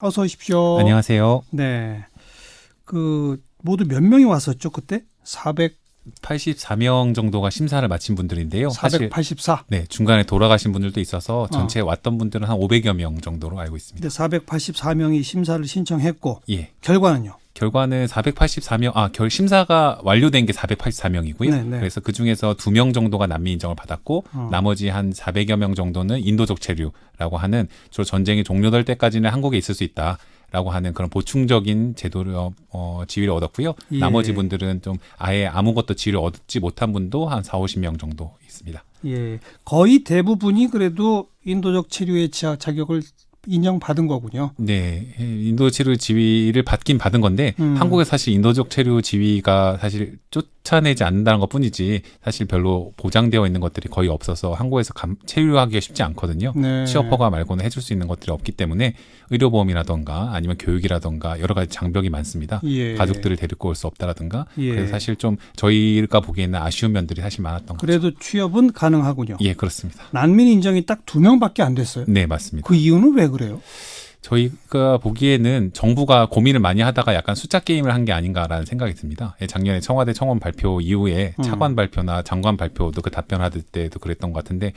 어서 오십시오. 안녕하세요. 네. 모두 몇 명이 왔었죠, 그때? 84명 정도가 심사를 마친 분들인데요. 사실 484. 네, 중간에 돌아가신 분들도 있어서 전체 왔던 분들은 한 500여 명 정도로 알고 있습니다. 근데 484명이 심사를 신청했고 예. 결과는요? 결과는 484명, 심사가 완료된 게 484명이고요. 네네. 그래서 그 중에서 2명 정도가 난민 인정을 받았고, 나머지 한 400여 명 정도는 인도적 체류라고 하는 주로 전쟁이 종료될 때까지는 한국에 있을 수 있다라고 하는 그런 보충적인 제도로 지위를 얻었고요. 예. 나머지 분들은 좀 아예 아무것도 지위를 얻지 못한 분도 한 40-50명 정도 있습니다. 예. 거의 대부분이 그래도 인도적 체류의 자격을 인정받은 거군요. 네, 인도 체류 지위를 받긴 받은 건데 한국에 사실 인도적 체류 지위가 사실 쫓아내지 않는다는 것뿐이지 사실 별로 보장되어 있는 것들이 거의 없어서 한국에서 체류하기가 쉽지 않거든요. 네. 취업 허가 말고는 해줄 수 있는 것들이 없기 때문에 의료보험이라던가 아니면 교육이라던가 여러 가지 장벽이 많습니다. 예. 가족들을 데리고 올 수 없다라든가 예. 그래서 사실 좀 저희가 보기에는 아쉬운 면들이 사실 많았던 거죠. 그래도 취업은 가능하군요. 예, 그렇습니다. 난민 인정이 딱 2명밖에 안 됐어요. 네, 맞습니다. 그 이유는 왜 그래요? 저희가 보기에는 정부가 고민을 많이 하다가 약간 숫자 게임을 한 게 아닌가라는 생각이 듭니다. 작년에 청와대 청원 발표 이후에 차관 발표나 장관 발표도 그 답변할 때도 그랬던 것 같은데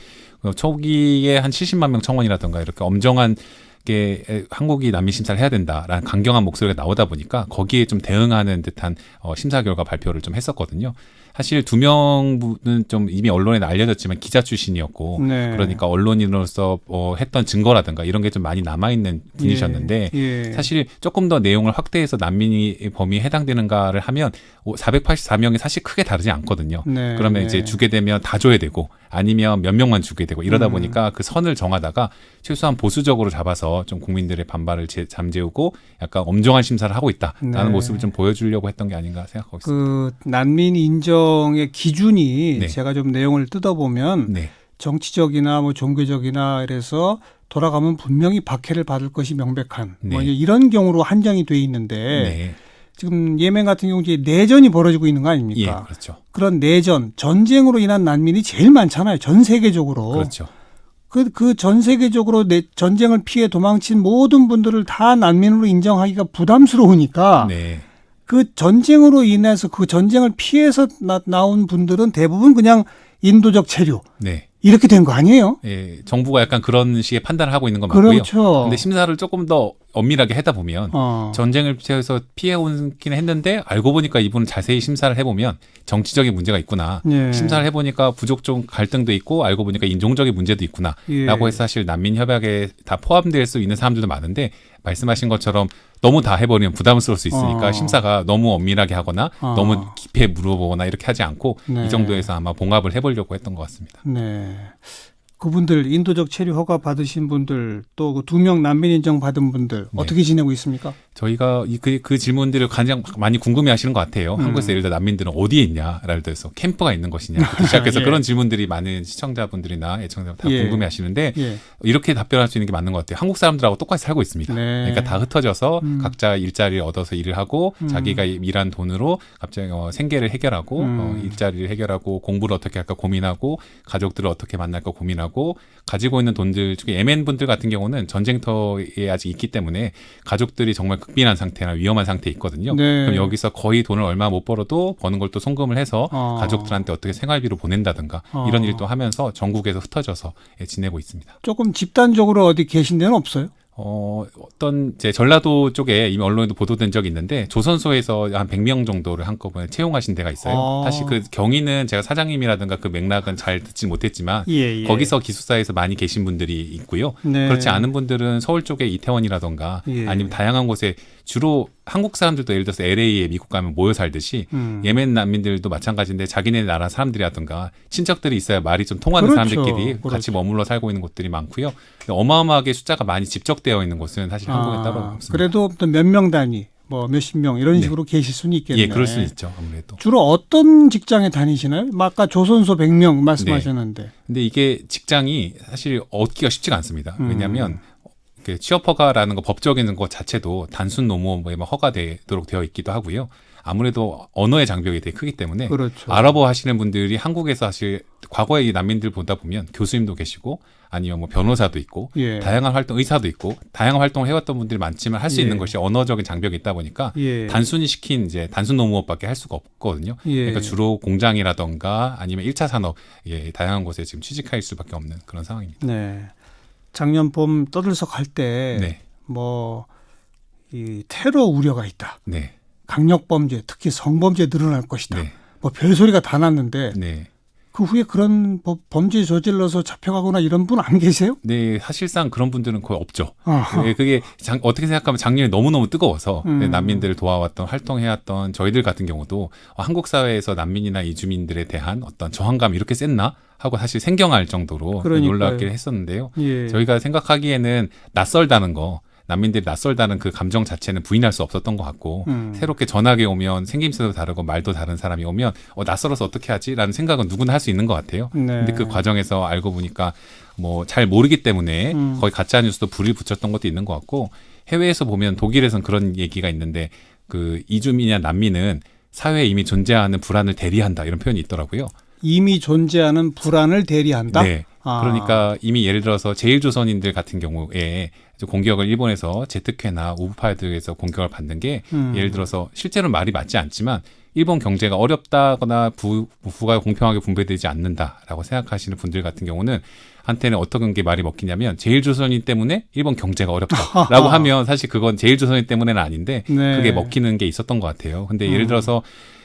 초기에 한 70만 명 청원이라든가 이렇게 엄정한 게 한국이 난민 심사를 해야 된다라는 강경한 목소리가 나오다 보니까 거기에 좀 대응하는 듯한 심사 결과 발표를 좀 했었거든요. 사실 2명은 좀 이미 언론에 알려졌지만 기자 출신이었고 네. 그러니까 언론인으로서 했던 증거라든가 이런 게 좀 많이 남아있는 분이셨는데 예. 사실 조금 더 내용을 확대해서 난민이 범위에 해당되는가를 하면 484명이 사실 크게 다르지 않거든요. 네. 그러면 네. 이제 주게 되면 다 줘야 되고 아니면 몇 명만 주게 되고 이러다 보니까 그 선을 정하다가 최소한 보수적으로 잡아서 좀 국민들의 반발을 잠재우고 약간 엄정한 심사를 하고 있다라는 네. 모습을 좀 보여주려고 했던 게 아닌가 생각하고 있습니다. 그 난민 인정의 기준이 네. 제가 좀 내용을 뜯어보면 네. 정치적이나 뭐 종교적이나 이래서 돌아가면 분명히 박해를 받을 것이 명백한 네. 뭐 이제 이런 경우로 한정이 돼 있는데 네. 지금 예멘 같은 경우 이제 내전이 벌어지고 있는 거 예, 아닙니까? 그렇죠. 그런 내전, 전쟁으로 인한 난민이 제일 많잖아요. 전 세계적으로. 그렇죠. 그 전 세계적으로 전쟁을 피해 도망친 모든 분들을 다 난민으로 인정하기가 부담스러우니까 네. 그 전쟁으로 인해서 그 전쟁을 피해서 나온 분들은 대부분 그냥 인도적 체류 네. 이렇게 된 거 아니에요? 예, 정부가 약간 그런 식의 판단을 하고 있는 건 맞고요. 그렇죠. 근데 심사를 조금 더 엄밀하게 하다 보면 전쟁을 피해서 피해오긴 했는데 알고 보니까 이분은 자세히 심사를 해보면 정치적인 문제가 있구나. 예. 심사를 해보니까 부족적 갈등도 있고 알고 보니까 인종적인 문제도 있구나. 예. 라고 해서 사실 난민 협약에 다 포함될 수 있는 사람들도 많은데 말씀하신 것처럼 너무 다 해버리면 부담스러울 수 있으니까 심사가 너무 엄밀하게 하거나 너무 깊이 물어보거나 이렇게 하지 않고 네. 이 정도에서 아마 봉합을 해보려고 했던 것 같습니다. 네. 그분들 인도적 체류 허가 받으신 분들 또 그 2명 난민 인정 받은 분들 네. 어떻게 지내고 있습니까? 저희가 그 질문들을 가장 많이 궁금해하시는 것 같아요. 한국에서 예를 들어 난민들은 어디에 있냐, 예를 들어서 캠프가 있는 것이냐부터 시작해서 예. 그런 질문들이 많은 시청자분들이나 애청자분 다 예. 궁금해하시는데 예. 이렇게 답변할 수 있는 게 맞는 것 같아요. 한국 사람들하고 똑같이 살고 있습니다. 네. 그러니까 다 흩어져서 각자 일자리를 얻어서 일을 하고 자기가 일한 돈으로 갑자기 생계를 해결하고 일자리를 해결하고 공부를 어떻게 할까 고민하고 가족들을 어떻게 만날까 고민하고 가지고 있는 돈들 중에 예멘 분들 같은 경우는 전쟁터에 아직 있기 때문에 가족들이 정말 극빈한 상태나 위험한 상태에 있거든요. 네. 그럼 여기서 거의 돈을 얼마 못 벌어도 버는 걸 또 송금을 해서 가족들한테 어떻게 생활비로 보낸다든가 이런 일도 하면서 전국에서 흩어져서 지내고 있습니다. 조금 집단적으로 어디 계신 데는 없어요? 어떤 이제 전라도 쪽에 이미 언론에도 보도된 적이 있는데 조선소에서 한 100명 정도를 한꺼번에 채용하신 데가 있어요. 사실 그 경위는 제가 사장님이라든가 그 맥락은 잘 듣지 못했지만 예. 거기서 기숙사에서 많이 계신 분들이 있고요. 네. 그렇지 않은 분들은 서울 쪽에 이태원이라든가 예. 아니면 다양한 곳에 주로 한국 사람들도 예를 들어서 LA에 미국 가면 모여 살듯이 예멘 난민들도 마찬가지인데 자기네 나라 사람들이라든가 친척들이 있어야 말이 좀 통하는 그렇죠. 사람들끼리 그렇죠. 같이 머물러 살고 있는 곳들이 많고요. 어마어마하게 숫자가 많이 집적되어 있는 곳은 사실 한국에 따로 없습니다. 그래도 몇 명 단위, 뭐 몇십 명 이런 네. 식으로 계실 수는 있겠네요. 예, 그럴 수 있죠. 아무래도. 주로 어떤 직장에 다니시나요? 아까 조선소 100명 말씀하셨는데. 근데 이게 직장이 사실 얻기가 쉽지가 않습니다. 왜냐하면 취업 허가라는 거 법적인 것 자체도 단순 노무원에 허가되도록 되어 있기도 하고요. 아무래도 언어의 장벽이 되게 크기 때문에 그렇죠. 아랍어 하시는 분들이 한국에서 사실 과거에 이 난민들 보다 보면 교수님도 계시고 아니면 뭐 변호사도 있고 예. 다양한 활동, 의사도 있고 다양한 활동을 해왔던 분들이 많지만 할 수 예. 있는 것이 언어적인 장벽이 있다 보니까 예. 단순히 시킨 이제 단순 노무업밖에 할 수가 없거든요. 예. 그러니까 주로 공장이라던가 아니면 1차 산업, 다양한 곳에 지금 취직할 수밖에 없는 그런 상황입니다. 네. 작년 봄 떠들썩할 때 네, 뭐 이 테러 우려가 있다. 네, 강력 범죄, 특히 성범죄 늘어날 것이다. 네, 뭐 별소리가 다 났는데 네. 그 후에 그런 범죄 저질러서 잡혀가거나 이런 분 안 계세요? 네, 사실상 그런 분들은 거의 없죠. 아하. 그게 어떻게 생각하면 작년에 너무너무 뜨거워서 음. 난민들을 도와왔던 활동해왔던 저희들 같은 경우도 한국 사회에서 난민이나 이주민들에 대한 어떤 저항감이 이렇게 셌나 하고 사실 생경할 정도로 그러니까요. 놀랍게 했었는데요. 예. 저희가 생각하기에는 낯설다는 거, 난민들이 낯설다는 그 감정 자체는 부인할 수 없었던 것 같고 새롭게 전학에 오면 생김새도 다르고 말도 다른 사람이 오면 낯설어서 어떻게 하지라는 생각은 누구나 할 수 있는 것 같아요. 네. 근데 그 과정에서 알고 보니까 뭐 잘 모르기 때문에 거의 가짜 뉴스도 불이 붙였던 것도 있는 것 같고 해외에서 보면 독일에선 그런 얘기가 있는데 그 이주민이나 난민은 사회에 이미 존재하는 불안을 대리한다 이런 표현이 있더라고요. 이미 존재하는 불안을 대리한다. 네. 그러니까 이미 예를 들어서 제일조선인들 같은 경우에 공격을 일본에서 제트회나 우부파들에서 공격을 받는 게 예를 들어서 실제로 말이 맞지 않지만 일본 경제가 어렵다거나 부가 공평하게 분배되지 않는다라고 생각하시는 분들 같은 경우는 한테는 어떤 게 말이 먹히냐면 제일조선인 때문에 일본 경제가 어렵다라고 하면 사실 그건 제일조선인 때문에는 아닌데 네. 그게 먹히는 게 있었던 것 같아요. 근데 예를 들어서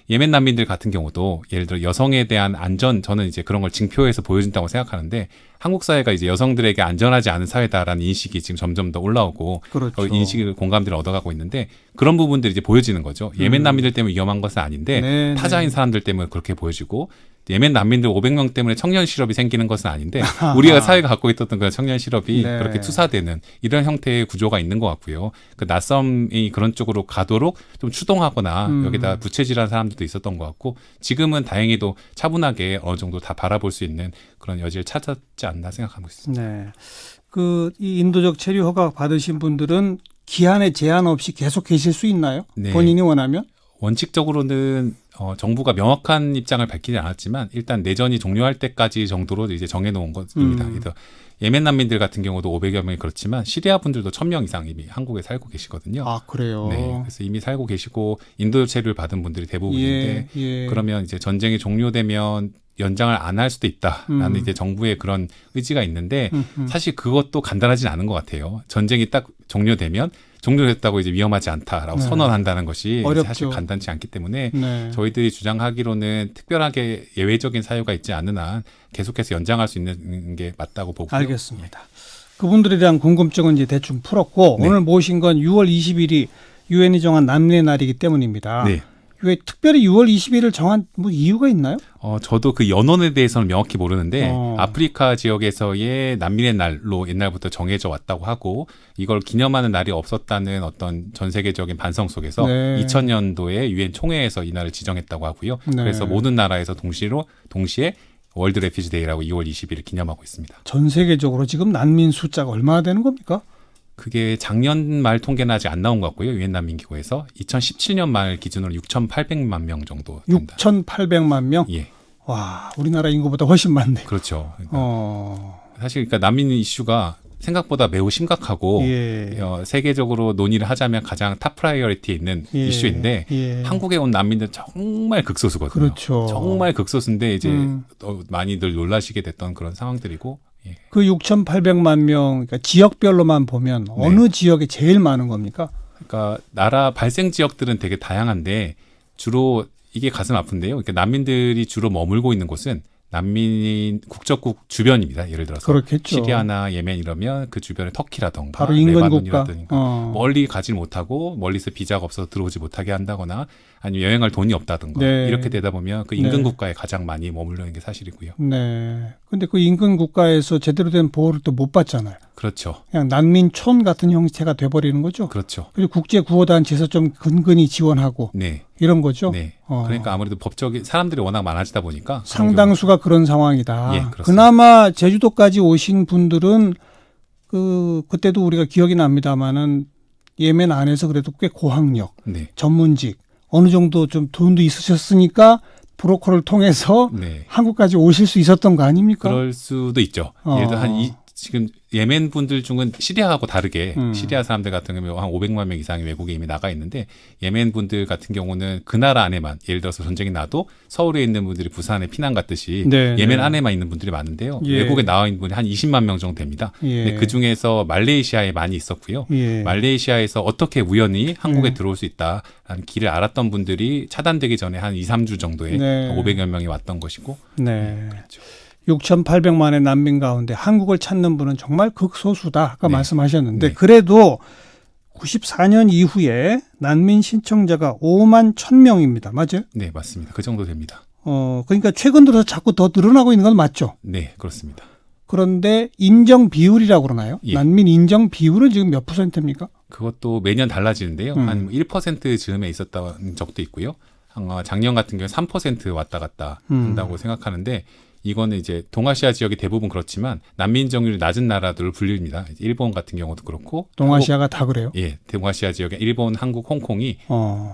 예멘 난민들 같은 경우도 예를 들어 여성에 대한 안전, 저는 이제 그런 걸 징표해서 보여준다고 생각하는데 한국 사회가 이제 여성들에게 안전하지 않은 사회다라는 인식이 지금 점점 더 올라오고 그렇죠. 인식을 공감들을 얻어가고 있는데 그런 부분들이 이제 보여지는 거죠. 예멘 난민들 때문에 위험한 것은 아닌데 네, 타자인 사람들 때문에 그렇게 보여지고 예멘 난민들 500명 때문에 청년 실업이 생기는 것은 아닌데 우리가 사회가 갖고 있었던 그런 청년 실업이 네. 그렇게 투사되는 이런 형태의 구조가 있는 것 같고요. 그 낯섦이 그런 쪽으로 가도록 좀 추동하거나 여기다 부채질한 사람들도 있었던 것 같고 지금은 다행히도 차분하게 어느 정도 다 바라볼 수 있는 그런 여지를 찾았지 않나 생각하고 있습니다. 네. 이 인도적 체류 허가 받으신 분들은 기한에 제한 없이 계속 계실 수 있나요? 네. 본인이 원하면? 원칙적으로는 정부가 명확한 입장을 밝히지 않았지만 일단 내전이 종료할 때까지 정도로 이제 정해놓은 것입니다. 그래서 예멘 난민들 같은 경우도 500여 명이 그렇지만 시리아 분들도 1000명 이상 이미 한국에 살고 계시거든요. 아, 그래요? 네, 그래서 이미 살고 계시고 인도 체류를 받은 분들이 대부분인데 예. 그러면 이제 전쟁이 종료되면 연장을 안 할 수도 있다라는 이제 정부의 그런 의지가 있는데 사실 그것도 간단하진 않은 것 같아요. 전쟁이 딱 종료되면 종료됐다고 이제 위험하지 않다라고 네. 선언한다는 것이 어렵죠. 사실 간단치 않기 때문에 네. 저희들이 주장하기로는 특별하게 예외적인 사유가 있지 않은 한 계속해서 연장할 수 있는 게 맞다고 보고요. 알겠습니다. 그분들에 대한 궁금증은 이제 대충 풀었고 네. 오늘 모신 건 6월 20일이 유엔이 정한 난민의 날이기 때문입니다. 네. 왜 특별히 6월 20일을 정한 뭐 이유가 있나요? 저도 그 연원에 대해서는 명확히 모르는데 어. 아프리카 지역에서의 난민의 날로 옛날부터 정해져 왔다고 하고 이걸 기념하는 날이 없었다는 어떤 전 세계적인 반성 속에서 네. 2000년도에 유엔 총회에서 이 날을 지정했다고 하고요. 네. 그래서 모든 나라에서 동시에 월드 레피지 데이라고 2월 20일을 기념하고 있습니다. 전 세계적으로 지금 난민 숫자가 얼마나 되는 겁니까? 그게 작년 말 통계는 아직 안 나온 것 같고요. 유엔 난민기구에서 2017년 말 기준으로 6,800만 명 정도 된다. 6,800만 명? 예, 와, 우리나라 인구보다 훨씬 많네. 그렇죠. 그러니까 사실 그러니까 난민 이슈가 생각보다 매우 심각하고 예. 세계적으로 논의를 하자면 가장 탑 프라이어리티에 있는 예. 이슈인데 예. 한국에 온 난민들 정말 극소수거든요. 그렇죠. 정말 극소수인데 이제 많이들 놀라시게 됐던 그런 상황들이고 예. 그 6,800만 명, 그러니까 지역별로만 보면 어느 지역에 제일 많은 겁니까? 그러니까 나라 발생 지역들은 되게 다양한데 주로 이게 가슴 아픈데요. 그러니까 난민들이 주로 머물고 있는 곳은 난민 국적국 주변입니다. 예를 들어서 그렇겠죠. 시리아나 예멘 이러면 그 주변에 터키라던가 바로 인근 국가. 레바논이라든가 멀리 가지 못하고 멀리서 비자가 없어서 들어오지 못하게 한다거나 아니면 여행할 돈이 없다든가 네. 이렇게 되다 보면 그 인근 네. 국가에 가장 많이 머물러 있는 게 사실이고요. 네. 근데 그 인근 국가에서 제대로 된 보호를 또 못 받잖아요. 그렇죠. 그냥 난민촌 같은 형태가 돼버리는 거죠. 그렇죠. 그리고 국제구호단체에서 좀 근근히 지원하고 네. 이런 거죠. 네. 그러니까 아무래도 법적인 사람들이 워낙 많아지다 보니까 상당수가 그런 상황이다. 예, 그렇습니다. 그나마 제주도까지 오신 분들은 그때도 우리가 기억이 납니다마는 예멘 안에서 그래도 꽤 고학력, 네. 전문직, 어느 정도 좀 돈도 있으셨으니까 브로커를 통해서 네. 한국까지 오실 수 있었던 거 아닙니까? 그럴 수도 있죠. 예를 들어 지금 예멘 분들 중은 시리아하고 다르게 음. 시리아 사람들 같은 경우는 한 500만 명 이상이 외국에 이미 나가 있는데 예멘 분들 같은 경우는 그 나라 안에만 예를 들어서 전쟁이 나도 서울에 있는 분들이 부산에 피난 갔듯이 네, 예멘 네. 안에만 있는 분들이 많은데요. 예. 외국에 나와 있는 분이 한 20만 명 정도 됩니다. 예. 근데 그 중에서 말레이시아에 많이 있었고요. 예. 말레이시아에서 어떻게 우연히 한국에 네. 들어올 수 있다라는 길을 알았던 분들이 차단되기 전에 한 2, 3주 정도에 네. 500여 명이 왔던 것이고 네. 그렇죠. 6,800만의 난민 가운데 한국을 찾는 분은 정말 극소수다. 아까 네. 말씀하셨는데 네. 그래도 94년 이후에 난민 신청자가 5만 1,000명입니다. 맞아요? 네, 맞습니다. 그 정도 됩니다. 그러니까 최근 들어서 자꾸 더 늘어나고 있는 건 맞죠? 네, 그렇습니다. 그런데 인정 비율이라고 그러나요? 예. 난민 인정 비율은 지금 몇 %입니까? 그것도 매년 달라지는데요. 한 1% 즈음에 있었던 적도 있고요. 작년 같은 경우에 3% 왔다 갔다 한다고 생각하는데 이거는 이제 동아시아 지역이 대부분 그렇지만 난민 인정률이 낮은 나라들을 불립니다. 일본 같은 경우도 그렇고 동아시아가 다 그래요? 예, 동아시아 지역에 일본, 한국, 홍콩이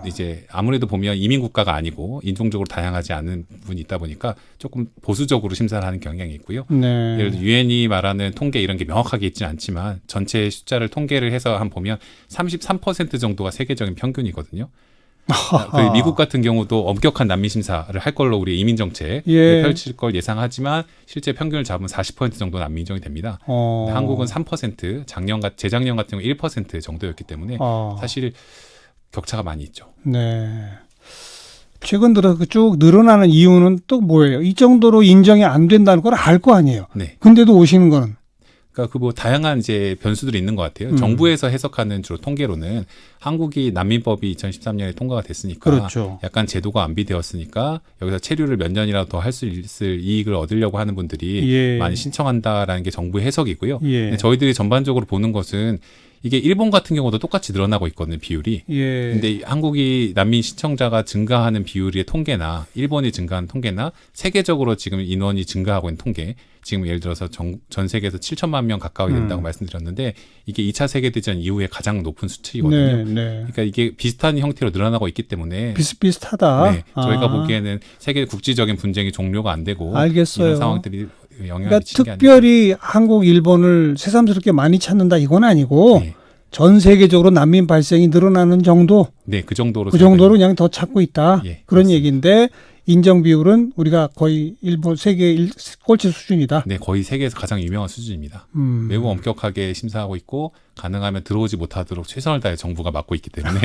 이제 아무래도 보면 이민 국가가 아니고 인종적으로 다양하지 않은 부분이 있다 보니까 조금 보수적으로 심사를 하는 경향이 있고요. 네. 예를 들어 유엔이 말하는 통계 이런 게 명확하게 있지는 않지만 전체 숫자를 통계를 해서 한 보면 33% 정도가 세계적인 평균이거든요. 그 미국 같은 경우도 엄격한 난민 심사를 할 걸로 우리 이민 정책을 예. 펼칠 걸 예상하지만 실제 평균을 잡으면 40% 정도 난민 인정이 됩니다. 근데 한국은 3%, 재작년 같은 경우 1% 정도였기 때문에 사실 격차가 많이 있죠. 네. 최근 들어 쭉 늘어나는 이유는 또 뭐예요? 이 정도로 인정이 안 된다는 걸 알 거 아니에요. 네. 근데도 오시는 거는 그러니까 그 뭐 다양한 이제 변수들이 있는 것 같아요. 정부에서 해석하는 주로 통계로는 한국이 난민법이 2013년에 통과가 됐으니까 그렇죠. 약간 제도가 안비되었으니까 여기서 체류를 몇 년이라도 더 할 수 있을 이익을 얻으려고 하는 분들이 예. 많이 신청한다라는 게 정부의 해석이고요. 예. 근데 저희들이 전반적으로 보는 것은 이게 일본 같은 경우도 똑같이 늘어나고 있거든요, 비율이. 예. 근데 한국이 난민 신청자가 증가하는 비율의 통계나 일본이 증가하는 통계나 세계적으로 지금 인원이 증가하고 있는 통계, 지금 예를 들어서 전 세계에서 7천만 명 가까이 된다고 말씀드렸는데 이게 2차 세계대전 이후에 가장 높은 수치거든요. 네, 네. 그러니까 이게 비슷한 형태로 늘어나고 있기 때문에 비슷비슷하다. 네, 저희가 보기에는 세계 국지적인 분쟁이 종료가 안 되고 알겠어요. 이런 상황들이 영향을 그러니까 미치는 게 아니라 특별히 한국, 일본을 새삼스럽게 많이 찾는다 이건 아니고 네. 전 세계적으로 난민 발생이 늘어나는 정도, 네, 그 정도로 그 정도로 그냥 더 찾고 있다. 예, 그런 그렇습니다. 얘기인데 인정 비율은 우리가 거의 일본 세계 꼴찌 수준이다. 네, 거의 세계에서 가장 유명한 수준입니다. 매우 엄격하게 심사하고 있고 가능하면 들어오지 못하도록 최선을 다해 정부가 막고 있기 때문에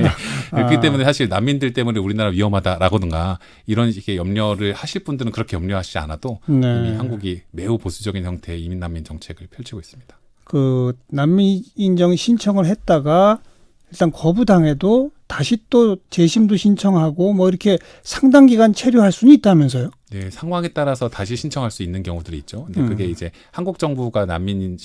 그렇기 때문에 사실 난민들 때문에 우리나라 위험하다라고든가 이런 식의 염려를 하실 분들은 그렇게 염려하시지 않아도 네. 이미 한국이 매우 보수적인 형태의 이민 난민 정책을 펼치고 있습니다. 그 난민 인정 신청을 했다가 일단 거부당해도 다시 또 재심도 신청하고 뭐 이렇게 상당 기간 체류할 수는 있다면서요? 네, 상황에 따라서 다시 신청할 수 있는 경우들이 있죠. 근데 그게 이제 한국 정부가 난민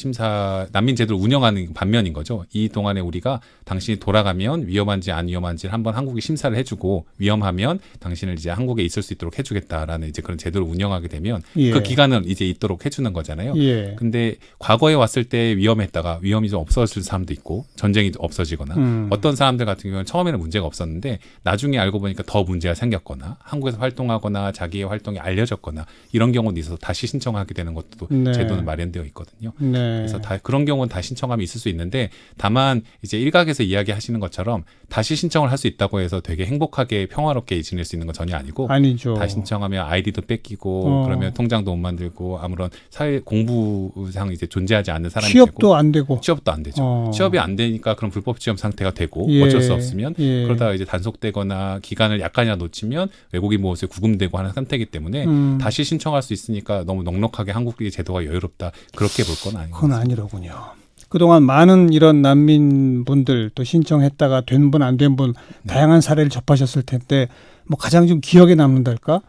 제도를 운영하는 반면인 거죠. 이 동안에 우리가 당신이 돌아가면 위험한지 안 위험한지를 한번 한국이 심사를 해주고 위험하면 당신을 이제 한국에 있을 수 있도록 해주겠다라는 이제 그런 제도를 운영하게 되면 예. 그 기간을 이제 있도록 해주는 거잖아요. 예. 근데 과거에 왔을 때 위험했다가 위험이 좀 없어질 사람도 있고 전쟁이 없어지거나 어떤 사람들 같은 경우는 처음에는 문제가 없었는데 나중에 알고 보니까 더 문제가 생겼거나 한국에서 활동하거나 자기의 활동이 알려졌거나 이런 경우도 있어서 다시 신청하게 되는 것도 네. 제도는 마련되어 있거든요. 네. 그래서 그런 경우는 다 신청하면 있을 수 있는데 다만 이제 일각에서 이야기하시는 것처럼 다시 신청을 할 수 있다고 해서 되게 행복하게 평화롭게 지낼 수 있는 건 전혀 아니고 아니죠. 다시 신청하면 아이디도 뺏기고 그러면 통장도 못 만들고 아무런 사회 공부상 이제 존재하지 않는 사람이 취업도 되고 안 되고. 취업도 안 되죠. 취업이 안 되니까 그런 불법 취업 상태가 되고 예. 어쩔 수 없으면 예. 그러다가 이제 단속되거나 기간을 약간이나 놓치면 외국인 보호소에 구금되고 하는 상태이기 때문에 다시 신청할 수 있으니까 너무 넉넉하게 한국의 제도가 여유롭다 그렇게 볼 건 아니고. 그건 아니로군요. 그동안 많은 이런 난민분들 또 신청했다가 된 분 안 된 분 다양한 사례를 접하셨을 텐데 뭐 가장 좀 기억에 남는달까?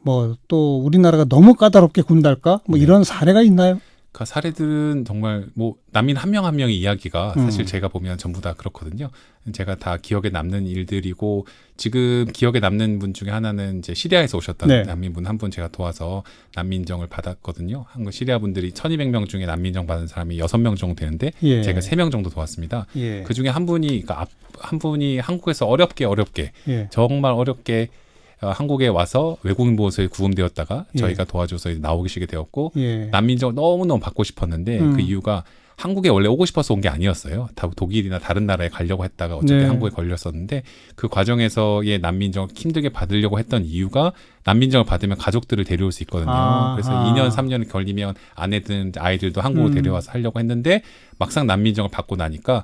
뭐 또 우리나라가 너무 까다롭게 군달까? 뭐 이런 사례가 있나요? 그 사례들은 정말 뭐 난민 한 명 한 명의 이야기가 사실 제가 보면 전부 다 그렇거든요. 제가 다 기억에 남는 일들이고 지금 기억에 남는 분 중에 하나는 이제 시리아에서 오셨던 네. 난민분 한 분 제가 도와서 난민정을 받았거든요. 한국 시리아 분들이 1,200명 중에 난민정 받은 사람이 6명 정도 되는데 예. 제가 3명 정도 도왔습니다. 예. 그 중에 한 분이 한국에서 어렵게 예. 정말 어렵게 한국에 와서 외국인 보호소에 구금되었다가 예. 저희가 도와줘서 이제 나오시게 되었고 예. 난민증을 너무너무 받고 싶었는데 그 이유가 한국에 원래 오고 싶어서 온 게 아니었어요. 다 독일이나 다른 나라에 가려고 했다가 어차피 네. 한국에 걸렸었는데 그 과정에서의 난민증을 힘들게 받으려고 했던 이유가 난민증을 받으면 가족들을 데려올 수 있거든요. 그래서 2년, 3년 걸리면 아내든 아이들도 한국으로 데려와서 하려고 했는데 막상 난민증을 받고 나니까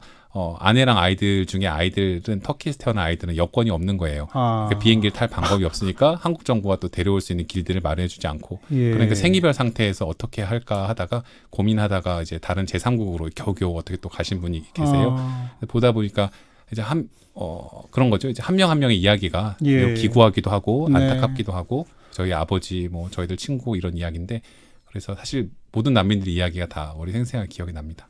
아내랑 아이들 중에 아이들은 터키에서 태어난 아이들은 여권이 없는 거예요. 그러니까 비행기를 탈 방법이 없으니까 한국 정부가 또 데려올 수 있는 길들을 마련해주지 않고 예. 그러니까 생이별 상태에서 어떻게 할까 하다가 고민하다가 이제 다른 제3국으로 겨우겨우 어떻게 또 가신 분이 계세요. 보다 보니까 이제 그런 거죠. 이제 한 명 한 명의 이야기가 예. 매우 기구하기도 하고 네. 안타깝기도 하고 저희 아버지 뭐 저희들 친구 이런 이야기인데 그래서 사실 모든 난민들의 이야기가 다 머리 생생하게 기억이 납니다.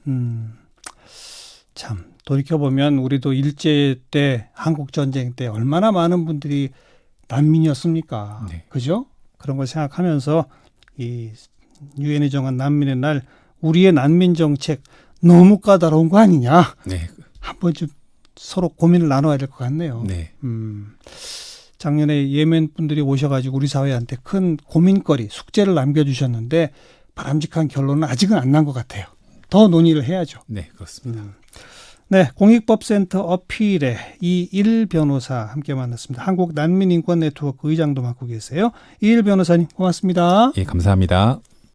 참 돌이켜보면 우리도 일제 때 한국 전쟁 때 얼마나 많은 분들이 난민이었습니까? 네. 그죠? 그런 걸 생각하면서 이 유엔이 정한 난민의 날 우리의 난민 정책 너무 까다로운 거 아니냐? 네. 한번 좀 서로 고민을 나눠야 될 것 같네요. 네. 작년에 예멘 분들이 오셔가지고 우리 사회한테 큰 고민거리, 숙제를 남겨주셨는데 바람직한 결론은 아직은 안 난 것 같아요. 더 논의를 해야죠. 네, 그렇습니다. 네, 공익법센터 어필의 이일 변호사 함께 만났습니다. 한국 난민인권 네트워크 의장도 맡고 계세요. 이일 변호사님 고맙습니다. 예, 감사합니다.